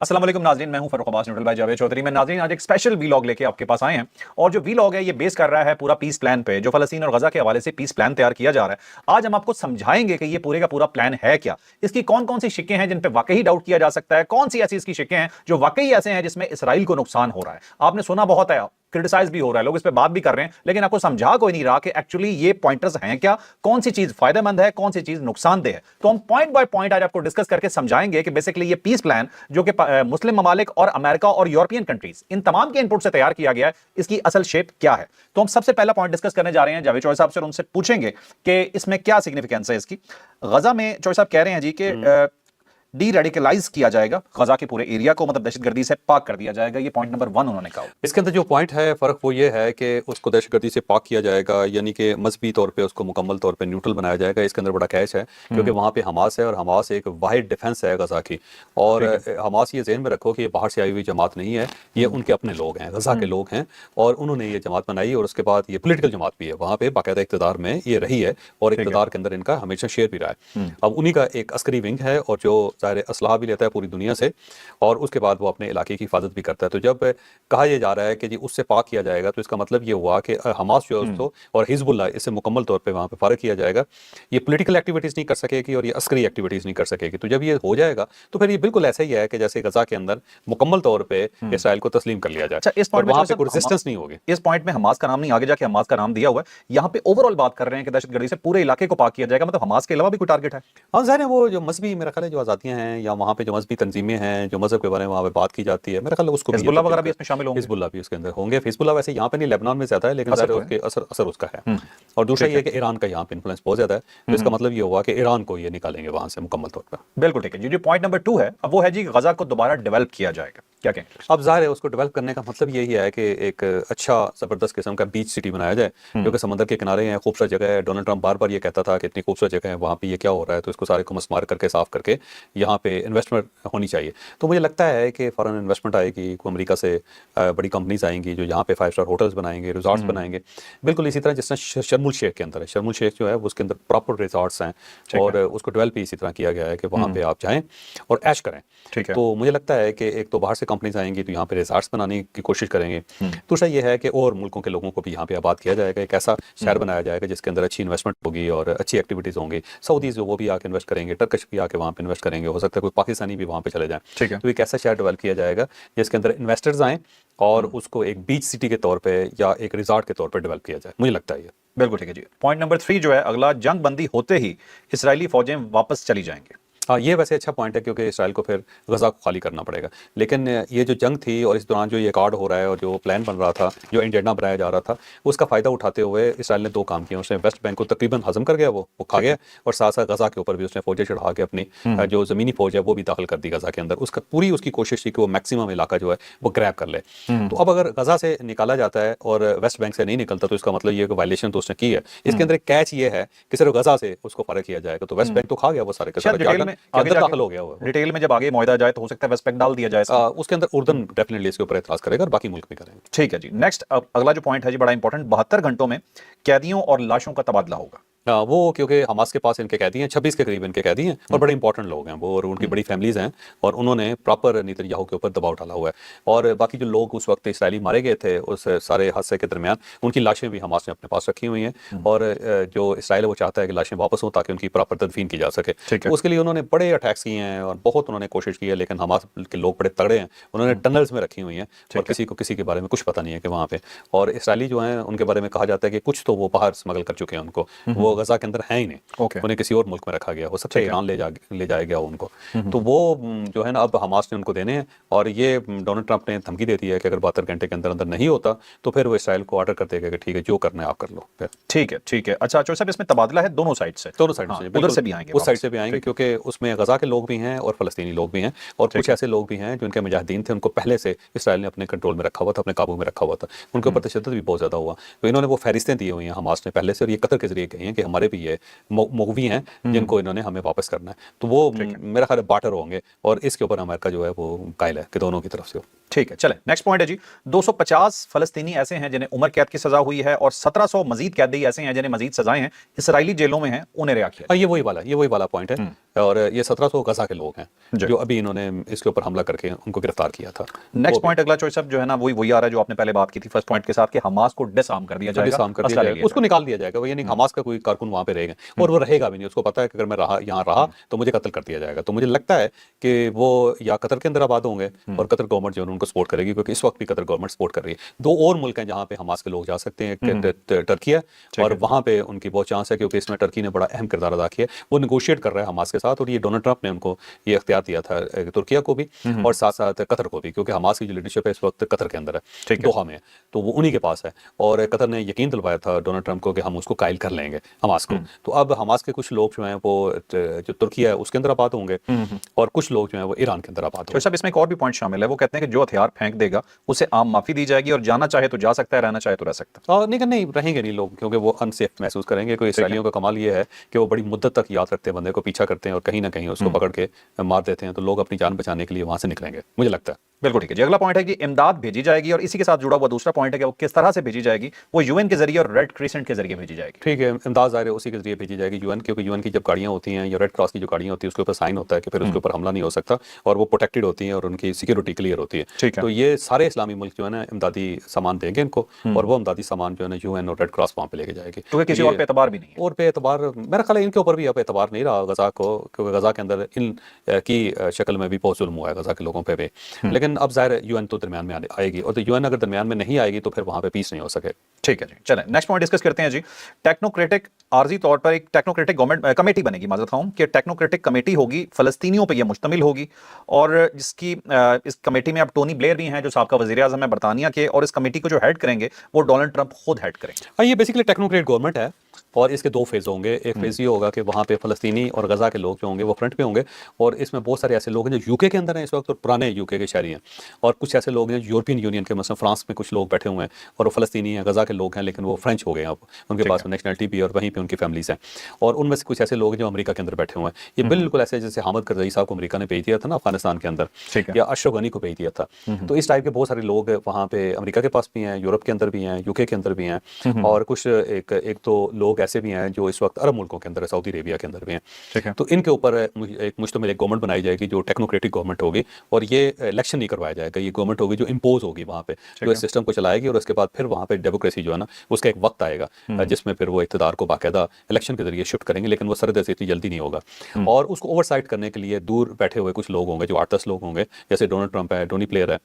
अस्सलाम वालेकुम नाज़रीन, मैं हूं फरूख अब्बास न्यूट्रल भाई जावेद चौधरी। मैं नाज़रीन आज एक स्पेशल वीलॉग लेके आपके पास आए हैं और जो वीलॉग है ये बेस कर रहा है पूरा पीस प्लान पे, जो फ़लस्तीन और गज़ा के हवाले से पीस प्लान तैयार किया जा रहा है। आज हम आपको समझाएंगे कि ये पूरे का पूरा प्लान है क्या, इसकी कौन कौन सी शिक्कें हैं जिन पे वाकई डाउट किया जा सकता है, कौन सी ऐसी इसकी शिक्कें हैं जो वाकई ऐसे हैं जिसमें इसराइल को नुकसान हो रहा है। आपने सुना बहुत है, क्रिटिसाइज भी हो रहा है, लोग इस पे बात भी कर रहे हैं, लेकिन आपको समझा कोई नहीं रहा कि एक्चुअली ये पॉइंटर्स हैं क्या, कौन सी चीज फायदेमंद है, कौन सी चीज नुकसानदेह है। तो हम पॉइंट बाय पॉइंट आज आपको डिस्कस करके समझाएंगे कि बेसिकली ये पीस प्लान जो कि मुस्लिम ममालिक और अमेरिका और यूरोपियन कंट्रीज इन तमाम के इनपुट से तैयार किया गया है, इसकी असल शेप क्या है। तो हम सबसे पहला पॉइंट डिस्कस करने जा रहे हैं जावेद चौधरी साहब से और उनसे पूछेंगे कि इसमें क्या सिग्निफिकेंस है इसकी। गजा में चौधरी साहब कह रहे हैं जी कि डी रेडिकलाइज किया जाएगा, गजा के पूरे एरिया को मतलब दहशतगर्दी से पाक कर दिया जाएगा। ये पॉइंट नंबर 1 उन्होंने कहा। इसके अंदर जो पॉइंट है फ़र्क वो ये है कि उसको दहशतगर्दी से पाक किया जाएगा, यानी कि मजहबी तौर पे उसको मुकम्मल तौर पे न्यूट्रल बनाया जाएगा। इसके अंदर बड़ा कैच है क्योंकि वहाँ पे हमास है और हमास एक वाहिद डिफेंस है गजा की। और हमास ये ज़हन में रखो कि ये बाहर से आई हुई जमात नहीं है, ये उनके अपने लोग हैं, गजा के लोग हैं और उन्होंने ये जमात बनाई और उसके बाद ये पोलिटिकल जमात भी है, वहाँ पे बाकायदा इक़्तिदार में ये रही है और इक़्तिदार के अंदर इनका हमेशा शेयर भी रहा है। अब उन्हीं का एक अस्करी विंग है और जो ज़ाहिर असलाह भी लेता है पूरी दुनिया से और उसके बाद वो अपने इलाके की हिफाजत भी करता है। तो जब कहा यह जा रहा है कि जी उससे पाक किया जाएगा तो इसका मतलब ये हुआ कि हमास जो है उसको और हिजबुल्लाह इससे मुकम्मल तौर पे वहाँ पे फारग किया जाएगा। ये पॉलिटिकल एक्टिविटीज़ नहीं कर सकेगी और ये अस्करी एक्टिविटीज़ नहीं कर सकेगी। तो जब ये हो जाएगा तो फिर ये बिल्कुल ऐसा ही है कि जैसे गजा के अंदर मुकम्मल तौर पे इसराइल को तस्लीम कर लिया जाए। अच्छा, इस पॉइंट में वहाँ पे कोई रेजिस्टेंस नहीं होगी। इस पॉइंट में हमास का नाम नहीं, आगे जाके हमास का नाम दिया हुआ है। यहाँ पे ओवरऑल बात कर रहे हैं कि दहशतगर्दी से पूरे इलाके को पाक किया जाएगा, मतलब हमास के अलावा भी कोई टारगेट है। हाँ ज़ाहिर है, वो जो मजहबी मेरा ख्याल है जो आज़ादियाँ हैं या वहाँ पे जो मजहबी तंजीमें हैं जो मजहब के बारे में वहाँ पे बात की जाती है, मेरा ख्याल है उसको हिजबुल्लाह वगैरह भी इसमें शामिल होंगे। हिजबुल्लाह भी उसके अंदर होंगे। हिजबुल्लाह वैसे यहाँ पे नहीं, लेबनान में ज़्यादा है, लेकिन ज़ाहिर है उसके असर उसका है। और दूसरा ये है कि ईरान का यहाँ पे इन्फ्लुएंस बहुत ज़्यादा है, तो इसका मतलब ये हुआ कि ईरान को ये निकालेंगे वहाँ से मुकम्मल तौर पर। बिल्कुल ठीक है जी। जो पॉइंट नंबर 2 है अब वो है जी गजा को दोबारा डेवलप किया जाएगा, क्या कहें? अब ज़ाहिर है उसको डेवलप करने का मतलब यही है कि एक अच्छा ज़बरदस्त किस्म का बीच सिटी बनाया जाए जो कि समंदर के किनारे हैं, खूबसूरत जगह है। डोनाल्ड ट्रंप बार बार ये कहता था कि इतनी खूबसूरत जगह है, वहाँ पे ये क्या हो रहा है, तो इसको सारे को मसमार करके साफ करके यहाँ पे इन्वेस्टमेंट होनी चाहिए। तो मुझे लगता है कि फ़ॉरेन इन्वेस्टमेंट आएगी, अमेरिका से बड़ी कंपनीज आएंगी जो यहाँ पे 5 स्टार होटल्स बनाएंगे, रिजॉर्ट्स बनाएंगे, बिल्कुल इसी तरह जिस तरह शर्मुल शेख के अंदर है। शर्मुल शेख जो है उसके अंदर प्रॉपर रिजॉर्ट्स हैं और उसको डेवलप इसी तरह किया गया है कि वहाँ पे आप जाएँ और ऐश करें। ठीक है। तो मुझे लगता है कि एक तो बाहर से कंपनीज आएंगी तो यहाँ पे रिजॉर्ट्स बनाने की कोशिश करेंगे। दूसरा ये है कि और मुल्कों के लोगों को भी यहाँ पे आबाद किया जाएगा, एक ऐसा शहर बनाया जाएगा जिसके अंदर अच्छी इन्वेस्टमेंट होगी और अच्छी एक्टिविटीज़ होंगी। सऊदीज़ जो वो भी आके इन्वेस्ट करेंगे, टर्किश भी आके वहाँ पे इन्वेस्ट करेंगे, हो सकता है कोई पाकिस्तानी भी वहाँ पे चले जाएँ। ठीक है। तो एक ऐसा शहर डेवलप किया जाएगा जिसके अंदर इन्वेस्टर्स आएँ और उसको एक बीच सिटी के तौर पे या एक रिजॉर्ट के तौर पे डेवलप किया जाए, मुझे लगता है ये। बिल्कुल ठीक है जी। पॉइंट नंबर 3 जो है अगला, जंग बंदी होते ही इसराइली फौजें वापस चली जाएंगी। हाँ, ये वैसे अच्छा पॉइंट है क्योंकि इसराइल को फिर गजा को खाली करना पड़ेगा। लेकिन ये जो जंग थी और इस दौरान जो ये कार्ड हो रहा है और जो प्लान बन रहा था, जो एजेंडा बनाया जा रहा था, उसका फ़ायदा उठाते हुए इसराइल ने 2 काम किए। उसने वेस्ट बैंक को तकरीबन हज़म कर गया, वो खा गया, और साथ साथ गजा के ऊपर भी उसने फ़ौजें चढ़ा के अपनी जो ज़मीनी फ़ौज है वो भी दाखिल कर दी गजा के अंदर। उसका पूरी उसकी कोशिश थी कि वो मैक्सिमम इलाका जो है वो ग्रैब कर ले। तो अब अगर गजा से निकाला जाता है और वेस्ट बैंक से नहीं निकलता तो इसका मतलब ये कि वायलेशन तो उसने की है। इसके अंदर एक कैच ये है कि सिर्फ गजा से उसको फ़र्क किया जाएगा, तो वेस्ट बैंक तो खा गया वो सारे के सारे, अंदर दाखिल हो गया। डिटेल में जब आगे मुआहदा जाए तो हो सकता है वेस्ट बैंक डाल दिया जाए। उसके अंदर उर्दन डेफिनेटली इसके ऊपर एतराज करेगा और बाकी मुल्क भी करेंगे। ठीक है जी। नेक्स्ट अगला जो पॉइंट है जी बड़ा इंपॉर्टेंट, 72 घंटों में कैदियों और लाशों का तबादला होगा। वो क्योंकि हमास के पास इनके कैदी हैं, 26 के करीब इनके कैदी हैं और बड़े इंपॉर्टेंट लोग हैं वो और उनकी बड़ी फैमिलीज हैं और उन्होंने प्रॉपर नेतन्याहू के ऊपर दबाव डाला हुआ है। और बाकी जो लोग उस वक्त इसराइली मारे गए थे उस सारे हादसे के दरमियान, उनकी लाशें भी हमास ने अपने पास रखी हुई हैं और जो इसराइल है वो चाहता है कि लाशें वापस हों ताकि उनकी प्रॉपर तदफीन की जा सके। तो उसके लिए उन्होंने बड़े अटैक्स किए हैं और बहुत उन्होंने कोशिश की है, लेकिन हमास के लोग बड़े तगड़े हैं, उन्होंने टनल्स में रखी हुई हैं और किसी को किसी के बारे में कुछ पता नहीं है कि वहाँ पे। और इसराइली जो हैं उनके बारे में कहा जाता है कि कुछ तो वो बाहर स्मगल कर चुके हैं उनको, वो गजा के अंदर हैं ही नहीं। उन्हें किसी और मुल्क में रखा गया, हो सकता है ईरान ले जाया गया उनको। तो वो जो है ना अब हमास ने उनको देने हैं और ये डोनाल्ड ट्रंप ने धमकी दे दी है कि अगर 72 घंटे के अंदर नहीं होता तो फिर वो इसराइल को ऑर्डर कर देगा कि ठीक है जो करना है आप कर लो फिर। ठीक है ठीक है। अच्छा चौधरी साहब, इसमें तबादला है दोनों साइड से? दोनों साइड से, उधर से भी आएंगे, उस साइड से भी आएंगे क्योंकि उसमें गजा के लोग भी हैं और फलस्तीनी लोग भी हैं और कुछ ऐसे लोग भी हैं जो उनके मुजाहिदीन थे, उनको पहले से इसराइल ने अपने कंट्रोल में रखा हुआ था, अपने काबू में रखा हुआ था, उनके ऊपर तशद्दुद भी बहुत ज़्यादा हुआ। तो इन्होंने वो फहरिस्तें दी हुई हैं हमास ने पहले से और ये कतर के जरिए कही हैं कि हमारे भी ये मौवी हैं जिनको इन्होंने हमें वापस करना है। तो वो मेरा ख्याल बाटर होंगे और इसके ऊपर अमेरिका जो है वो कायल है कि दोनों की तरफ से हो। ठीक है, चले नेक्स्ट पॉइंट है जी। 250 फलस्तीनी ऐसे हैं जिन्हें उम्र कैद की सजा हुई है और 1700 मजीद कैदी ऐसे हैं जिन्हें मजीद सजाएं हैं, इसराइली जेलों में हैं, उन्हें रिहा किया। ये वही वाला पॉइंट है। और ये 1700 गजा के लोग हैं जो अभी इन्होंने इसके ऊपर हमला करके उनको गिरफ्तार किया था। नेक्स्ट पॉइंट अगला चॉइस अब जो है ना वही आ रहा है जो आपने पहले बात की थी फर्स्ट पॉइंट के साथ कि हमास को डिसआर्म कर दिया जाएगा, डिसआर्म कर दिया जाएगा, उसको निकाल दिया जाएगा। वो यानी हमास का कोई कारकुन वहां पे रहेगा और वो रहेगा भी नहीं। उसको पता है कि अगर मैं यहाँ रहा तो मुझे कत्ल कर दिया जाएगा। तो मुझे लगता है कि वो या कतर के अंदर आबाद होंगे और कतर गवर्नमेंट जो है उनको सपोर्ट करेगी, क्योंकि इस वक्त भी कतर गवर्नमेंट सपोर्ट कर रही है। दो और मुल्क हैं जहां पे हमास के लोग जा सकते हैं, टर्की है और वहां पे उनकी बहुत चांस है, क्योंकि इसमें टर्की ने बड़ा अहम किरदार अदा किया। वो नेगोशिएट कर रहा है हमास के साथ और ये डोनाल्ड ट्रंप ने उनको ये इख्तियार दिया था, तुर्किया को भी और साथ साथ कतर को भी, क्योंकि हमास की जो लीडरशिप है इस वक्त कतर के अंदर है, दोहा में है, तो वो उन्हीं के पास है। और कतर ने यकीन दिलवाया था डोनाल्ड ट्रंप को कि हम उसको कायल कर लेंगे हमास को। तो अब हमास के कुछ लोग जो हैं वो जो तुर्किया है उसके अंदर आबाद होंगे और कुछ लोग जो हैं वो ईरान के अंदर आबाद होंगे। तो सब इसमें एक और भी पॉइंट शामिल है, वो कहते हैं कि जो हथियार फेंक देगा उसे आम माफी दी जाएगी और जाना चाहे तो जा सकता है, रहना चाहे तो रह सकता है। और नहीं रहेंगे नहीं लोग, क्योंकि वो अनसेफ महसूस करेंगे। कोई इसराइलियों का कमाल ये है कि वो बड़ी मुद्दत तक याद रखते हैं, बंदे को पीछा करते हैं और कहीं ना कहीं उसको पकड़ के मार देते हैं, तो लोग अपनी जान बचाने के लिए वहां से निकलेंगे, मुझे लगता है। बिल्कुल ठीक है जी। अगला पॉइंट है कि इमदाद भेजी जाएगी और इसी के साथ जुड़ा हुआ दूसरा पॉइंट है कि वो किस तरह से भेजी जाएगी, वो यूएन के जरिए और रेड क्रिसेंट के जरिए भेजी जाएगी। ठीक है, इमदाद ज़ाहिर है उसी के जरिए भेजी जाएगी यूएन, क्योंकि यूएन की जब गाड़ियाँ होती हैं या रेड क्रॉस की जो गाड़ियाँ होती है उसके ऊपर साइन होता है कि फिर उसके ऊपर हमला नहीं हो सकता और वो प्रोटेक्टेड होती हैं और उनकी सिक्योरिटी क्लियर होती है। ठीक है। तो ये सारे इस्लामी मुल्क जो है ना इमदादी सामान देंगे इनको और वो इमदादी सामान जो है ना यूएन और रेड क्रॉस वहाँ पे लेके जाएगी। तो किसी और पे एतबार भी नहीं है। और पे एतबार मेरा ख्याल है इनके ऊपर भी अब एतबार नहीं रहा गजा को, क्योंकि गजा के अंदर इन की शक्ल में भी बहुत जुल्म हुआ है गजा के लोगों पे भी। लेकिन अब ज़ाहिर है यूएन तो दरमियान में आएगी और तो यूएन अगर दरमियान में नहीं आएगी तो फिर वहाँ पे पीस नहीं हो सके। ठीक है जी, चलें नेक्स्ट पॉइंट डिस्कस करते हैं जी। टेक्नोक्रेटिक आर्जी तौर पर एक टेक्नोक्रेटिक गवर्नमेंट कमेटी बनेगी, माजरत हूं कि टेक्नोक्रेटिक कमेटी होगी, फलस्तीनियों पर यह मुश्तमिल होगी और जिसकी इस कमेटी में अब टोनी ब्लेयर भी हैं जो साबका वज़ीर आज़म है बरतानिया के, और इस कमेटी को जो हेड करेंगे वो डोनाल्ड ट्रंप खुद हेड करेंगे। ये बेसिकली टेक्नोक्रेट गवर्नमेंट है और इसके दो फेज होंगे। एक फेज ये होगा कि वहाँ पे फलस्तीनी और गजा के लोग जो होंगे वो फ्रंट पे होंगे और इसमें बहुत सारे ऐसे लोग हैं जो यूके के अंदर हैं इस वक्त और पुराने यूके के शहरी हैं, और कुछ ऐसे लोग हैं यूरोपियन यूनियन के, मतलब फ्रांस में कुछ लोग बैठे हुए हैं और वो फलस्तीनी हैं, गजा के लोग हैं लेकिन वो फ्रेंच हो गए हैं, अब उनके पास नेशनलिटी भी और वहीं पर उनकी फैमिलीज हैं। और उनमें से कुछ ऐसे लोग हैं जो अमेरिका के अंदर बैठे हुए हैं। ये बिल्कुल ऐसे जैसे हामिद करजई साहब को अमेरिका ने भेज दिया था ना अफगानिस्तान के अंदर, या अशरफ गनी को भेज दिया था। तो इस टाइप के बहुत सारे लोग वहाँ पे अमेरिका के पास भी हैं, यूरोप के अंदर भी हैं, यूके के अंदर भी हैं और कुछ एक तो लोग ऐसे भी हैं जो इस वक्त अरब मुल्कों के अंदर है, सऊदी अरेबिया के अंदर भी हैं। ठीक है। तो इनके ऊपर एक मुश्तमिल एक गवर्नमेंट बनाई जाएगी जो टेक्नोक्रेटिक गवर्नमेंट होगी और ये इलेक्शन नहीं करवाया जाएगा, ये गवर्नमेंट होगी जो इम्पोज होगी वहाँ पे, जो इस सिस्टम को चलाएगी और उसके बाद फिर वहाँ पे डेमोक्रेसी जो है ना उसका एक वक्त आएगा जिसमें फिर वो इक़्तिदार को बाकायदा इलेक्शन के जरिए शिफ्ट करेंगे, लेकिन वो सरद से इतनी जल्दी नहीं होगा। और उसको ओवरसाइट करने के लिए दूर बैठे हुए कुछ लोग होंगे जो 8-10 लोग होंगे, जैसे डोनाल्ड ट्रंप है, टोनी ब्लेयर है,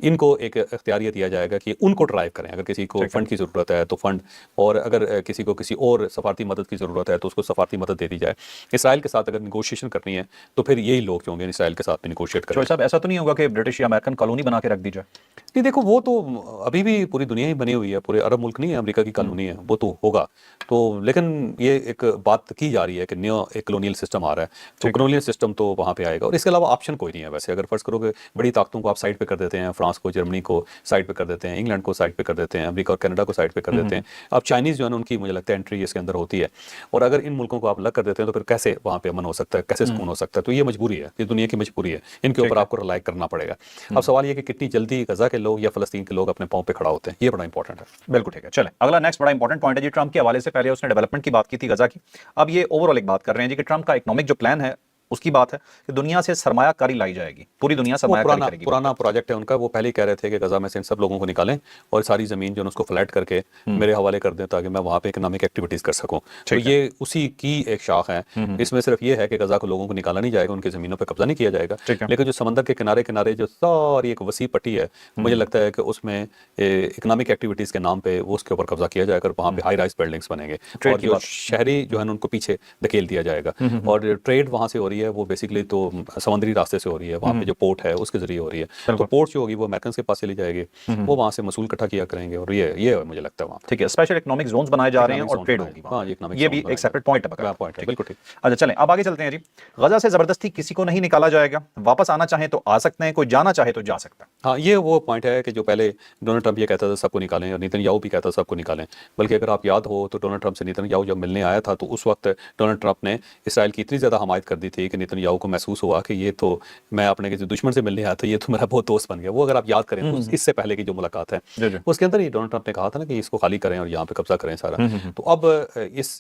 इनको एक इख्तियार दिया जाएगा कि उनको ड्राइव करें। अगर किसी को फंड की ज़रूरत है तो फंड, और अगर किसी को किसी और सफारती मदद की ज़रूरत है तो उसको सफारती मदद दे दी जाए। इसराइल के साथ अगर नेगोशिएशन करनी है तो फिर यही लोग जो होंगे इसराइल के साथ भी नेगोशिएट करें। साहब ऐसा तो नहीं होगा कि ब्रिटिश या अमेरिकन कॉलोनी बना के रख दी जाए? नहीं, देखो वो तो अभी भी पूरी दुनिया ही बनी हुई है, पूरे अरब मुल्क नहीं है, अमेरिका की कॉलोनी है, वो तो होगा। तो लेकिन ये एक बात की जा रही है कि नया एक कॉलोनियल सिस्टम आ रहा है, तो कॉलोनियल सिस्टम तो वहाँ पे आएगा और इसके अलावा ऑप्शन कोई नहीं है। वैसे अगर फर्ज करोगे बड़ी ताकतों को आप साइड पे कर देते हैं, फ्रांस को, जर्मनी को साइड पे कर देते हैं, इंग्लैंड को साइड पे कर देते हैं, अमेरिका और कनाडा को साइड पे कर देते हैं, अब चाइनीज़ जो है उनकी मुझे लगता है एंट्री इसके अंदर होती है, और अगर इन मुल्कों को आप अलग कर देते हैं तो फिर कैसे वहाँ पे अमन हो सकता है, कैसे सुकून हो सकता है? तो ये मजबूरी है, ये दुनिया की मजबूरी है, इनके ऊपर आपको रिलाई करना पड़ेगा। अब सवाल ये कि कितनी जल्दी गजा के लोग या फलस्तीन के लोग अपने पांव पे खड़ा होते हैं, ये बड़ा इंपॉर्टेंट है। बिल्कुल ठीक है, चलें अगला नेक्स्ट बड़ा इंपॉर्टेंट पॉइंट है जी। ट्रंप के हवाले से पहले उसने डेवलपमेंट की बात की थी गजा की, अब ये ओवरऑल एक बात कर रहे हैं जी कि ट्रंप का इकोनॉमिक जो प्लान है उसकी बात है कि दुनिया से सरमायाकारी लाई जाएगी, पूरी दुनिया सरमायाकारी करेगी। पुराना प्रोजेक्ट है उनका, वो पहले कह रहे थे कि गजा में से इन सब लोगों को निकालें और सारी जमीन जो है उसको फ्लैट करके मेरे हवाले कर दें ताकि मैं वहाँ पे इकोनॉमिक एक्टिविटीज कर सकूं। तो ये उसी की एक शाख है। इसमें सिर्फ ये है कि गजा को लोगों को निकाला नहीं जाएगा, उनकी जमीनों पर कब्जा नहीं किया जाएगा, लेकिन जो समंदर के किनारे किनारे जो सारी एक वसी पट्टी है, मुझे लगता है कि उसमें इकोनॉमिक एक्टिविटीज के नाम पे वो उसके ऊपर कब्जा किया जाएगा और वहाँ पे हाई राइज बिल्डिंग्स बनेंगे और जो शहरी जो है उनको पीछे धकेल दिया जाएगा। और ट्रेड वहाँ से हो रही है वो बेसिकली तो समुद्री रास्ते से हो रही है, वहाँ पे जो पोर्ट है उसके जरिए हो रही है। तो पोर्ट जो होगी वो अमेरिकन के पास चली जाएगी, वो वहाँ से मसूल इकट्ठा किया करेंगे और ये मुझे लगता है वहाँ। ठीक है, स्पेशल इकोनॉमिक जोन्स बनाए जा रहे हैं और ट्रेड होगी। हाँ, ये भी एक सेपरेट पॉइंट है। बिल्कुल ठीक। अच्छा चलें अब आगे चलते हैं जी। गजा से जबरदस्ती किसी को नहीं निकाला जाएगा, वापस आना चाहे तो आ सकते हैं, कोई जाना चाहे तो जा सकता है। हाँ, ये वो पॉइंट है कि जो पहले डोनाल्ड ट्रंप ये कहता था सबको निकालें और नेतन्याहू भी कहता था सबको निकालें। बल्कि अगर आप याद हो तो डोनाल्ड ट्रंप से नेतन्याहू जब मिलने आया था तो उस वक्त डोनाल्ड ट्रंप ने इसराइल की इतनी ज़्यादा हमायत कर दी थी कि नेतन्याहू को महसूस हुआ कि ये तो मैं अपने किसी दुश्मन से मिलने आया था, ये तो मेरा बहुत दोस्त बन गया। वो अगर आप याद करें तो इससे पहले की जो मुलाकात है जी, जी। उसके अंदर ही डोनाल्ड ट्रंप ने कहा था ना कि इसको खाली करें और यहाँ पे कब्जा करें सारा। तो अब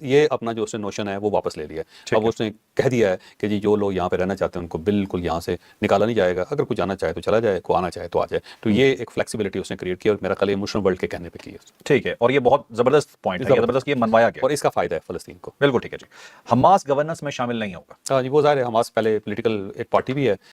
ये अपना जो उसने नोशन है वो वापस ले लिया है। अब उसने कह दिया है कि जी जो लोग यहाँ पे रहना चाहते हैं उनको बिल्कुल यहाँ से निकाला नहीं जाएगा, अगर कोई जाना चाहे तो चला जाए, कोई आना चाहे तो आ जाए। तो ये एक फ्लेक्सिबिलिटी उसने क्रिएट की और मेरा ख्याल है मुस्लिम वर्ल्ड के कहने पे की है उसने। ठीक है, और ये बहुत जबरदस्त पॉइंट है, ये जबरदस्त कि ये मनवाया गया। और इसका फायदा है फलस्तीन को। बिल्कुल ठीक है जी। हमास गवर्नेंस में शामिल नहीं होगा। हाँ जी, वो ज़ाहिर है हमास पहले पॉलिटिकल एक पार्टी भी है